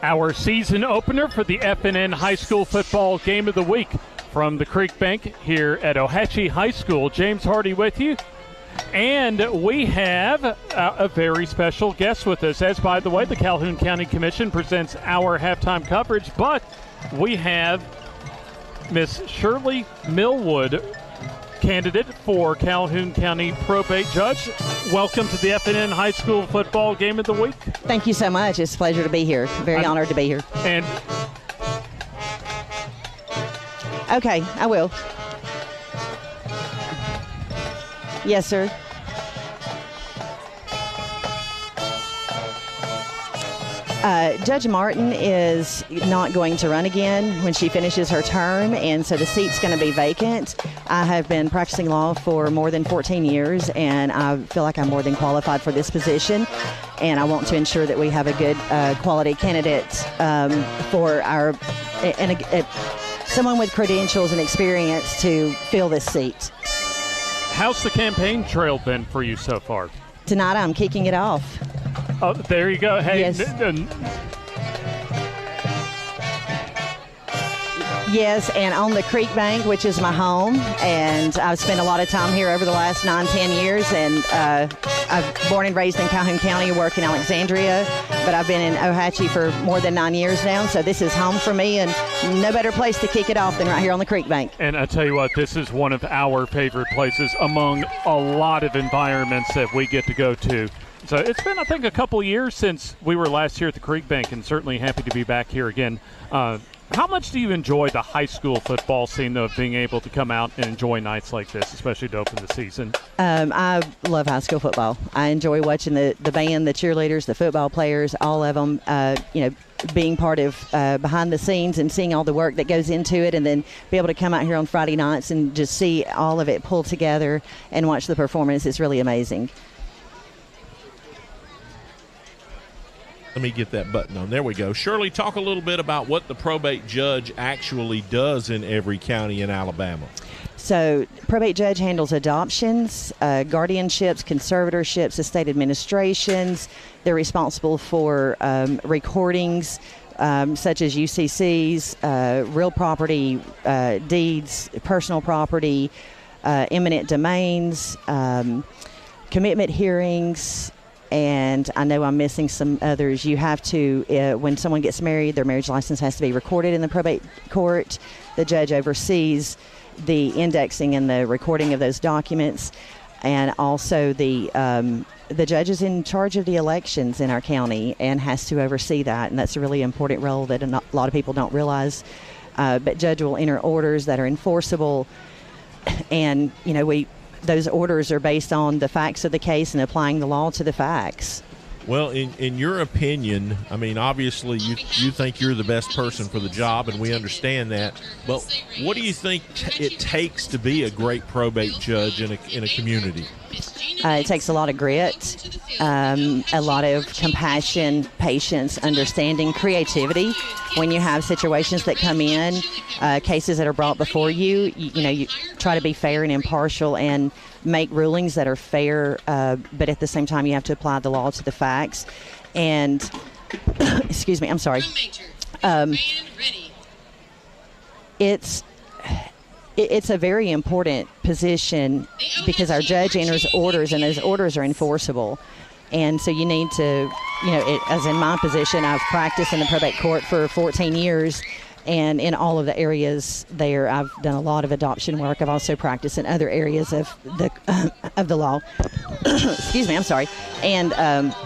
Our season opener for the FNN High School Football Game of the Week from the Creek Bank here at Ohatchee High School. James Hardy with you. And we have a very special guest with us. As, by the way, the Calhoun County Commission presents our halftime coverage, but we have Miss Shirley Millwood, candidate for Calhoun County Probate Judge. Welcome to the FNN High School Football Game of the Week. Thank you so much. It's a pleasure to be here. Very honored to be here. And okay, I will. Yes, sir. Judge Martin is not going to run again when she finishes her term, and so the seat's going to be vacant. I have been practicing law for more than 14 years, and I feel like I'm more than qualified for this position, and I want to ensure that we have a good quality candidate for our someone with credentials and experience to fill this seat. How's the campaign trail been for you so far? Tonight I'm kicking it off. Oh, there you go. Hey, yes. Yes, and on the Creek Bank, which is my home, and I've spent a lot of time here over the last 9-10 years, and I've born and raised in Calhoun County, work in Alexandria, but I've been in Ohatchee for more than 9 years now, so this is home for me, and no better place to kick it off than right here on the Creek Bank. And I tell you what, this is one of our favorite places among a lot of environments that we get to go to. So it's been, I think, a couple years since we were last here at the Creek Bank, and certainly happy to be back here again. How much do you enjoy the high school football scene, though, of being able to come out and enjoy nights like this, especially to open the season? I love high school football. I enjoy watching the band, the cheerleaders, the football players, all of them, being part of behind the scenes and seeing all the work that goes into it, and then be able to come out here on Friday nights and just see all of it pull together and watch the performance. It's really amazing. Let me get that button on. There we go. Shirley, talk a little bit about what the probate judge actually does in every county in Alabama. So, probate judge handles adoptions, guardianships, conservatorships, estate administrations. They're responsible for recordings such as UCCs, real property deeds, personal property, eminent domains, commitment hearings. And I know I'm missing some others. You have to, when someone gets married, their marriage license has to be recorded in the probate court. The judge oversees the indexing and the recording of those documents. And also the judge is in charge of the elections in our county and has to oversee that. And that's a really important role that a lot of people don't realize. But judge will enter orders that are enforceable. And, those orders are based on the facts of the case and applying the law to the facts. Well, in your opinion, I mean, obviously you think you're the best person for the job, and we understand that. But what do you think it takes to be a great probate judge in a community? It takes a lot of grit, a lot of compassion, patience, understanding, creativity. When you have situations that come in, cases that are brought before you, you try to be fair and impartial and make rulings that are fair, but at the same time you have to apply the law to the facts. And, excuse me, I'm sorry. It's a very important position because our judge enters orders, and those orders are enforceable. And so you need to, as in my position, I've practiced in the probate court for 14 years, and in all of the areas there, I've done a lot of adoption work. I've also practiced in other areas of the law. Excuse me, I'm sorry. And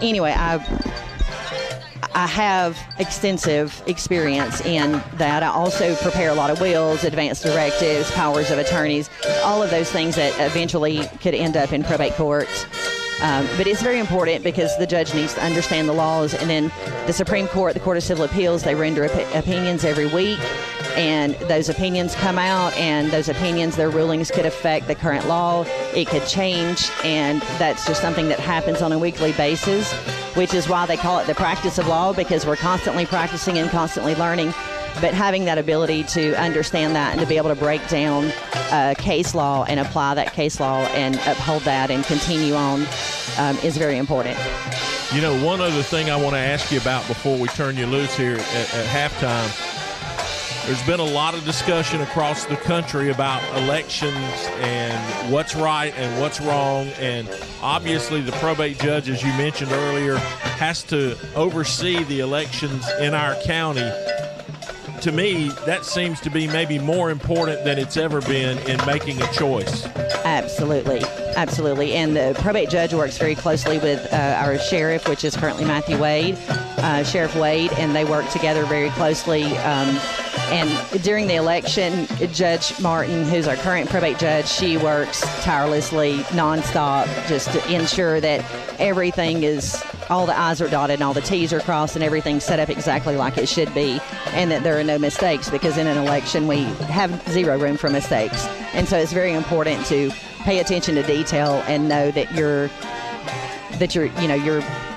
anyway, I have extensive experience in that. I also prepare a lot of wills, advance directives, powers of attorneys, all of those things that eventually could end up in probate court. But it's very important because the judge needs to understand the laws, and then the Supreme Court, the Court of Civil Appeals, they render opinions every week, and those opinions come out, and those opinions, their rulings could affect the current law. It could change, and that's just something that happens on a weekly basis, which is why they call it the practice of law, because we're constantly practicing and constantly learning. But having that ability to understand that and to be able to break down case law and apply that case law and uphold that and continue on is very important. You know, one other thing I want to ask you about before we turn you loose here at halftime. There's been a lot of discussion across the country about elections and what's right and what's wrong. And obviously the probate judge, as you mentioned earlier, has to oversee the elections in our county. To me, that seems to be maybe more important than it's ever been in making a choice. Absolutely. Absolutely. And the probate judge works very closely with our sheriff, which is currently Matthew Wade, Sheriff Wade, and they work together very closely. And during the election, Judge Martin, who's our current probate judge, she works tirelessly, nonstop, just to ensure that everything is, all the I's are dotted and all the T's are crossed and everything's set up exactly like it should be, and that there are no mistakes, because in an election we have zero room for mistakes. And so it's very important to pay attention to detail and know that you're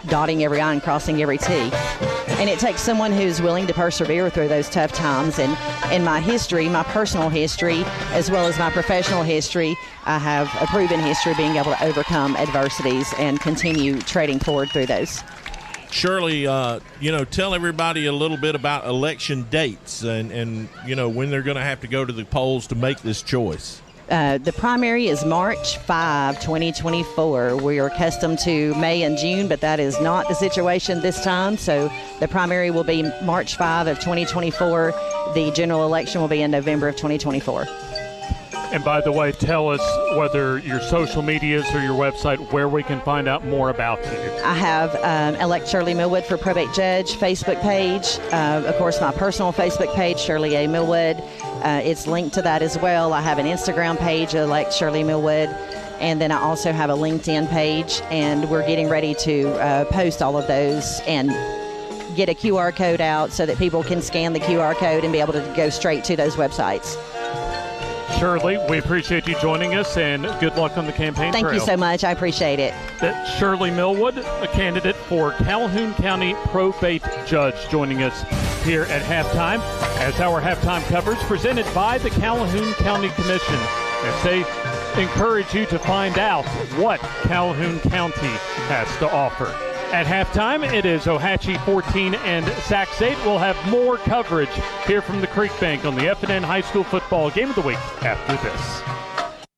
dotting every I and crossing every T. And it takes someone who's willing to persevere through those tough times. And in my history, my personal history, as well as my professional history, I have a proven history of being able to overcome adversities and continue trading forward through those. Shirley, tell everybody a little bit about election dates and when they're going to have to go to the polls to make this choice. The primary is March 5, 2024. We are accustomed to May and June, but that is not the situation this time. So the primary will be March 5 of 2024. The general election will be in November of 2024. And by the way, tell us whether your social medias or your website, where we can find out more about you. I have Elect Shirley Millwood for Probate Judge Facebook page. Of course, my personal Facebook page, Shirley A. Millwood. It's linked to that as well. I have an Instagram page, Elect Shirley Millwood. And then I also have a LinkedIn page. And we're getting ready to post all of those and get a QR code out so that people can scan the QR code and be able to go straight to those websites. Shirley, we appreciate you joining us, and good luck on the campaign trail. Thank you so much. I appreciate it. That's Shirley Millwood, a candidate for Calhoun County Probate Judge, joining us here at halftime as our halftime coverage presented by the Calhoun County Commission, as they encourage you to find out what Calhoun County has to offer. At halftime, it is Ohatchee 14 and Sacs 8. We'll have more coverage here from the Creek Bank on the F&N High School Football Game of the Week after this.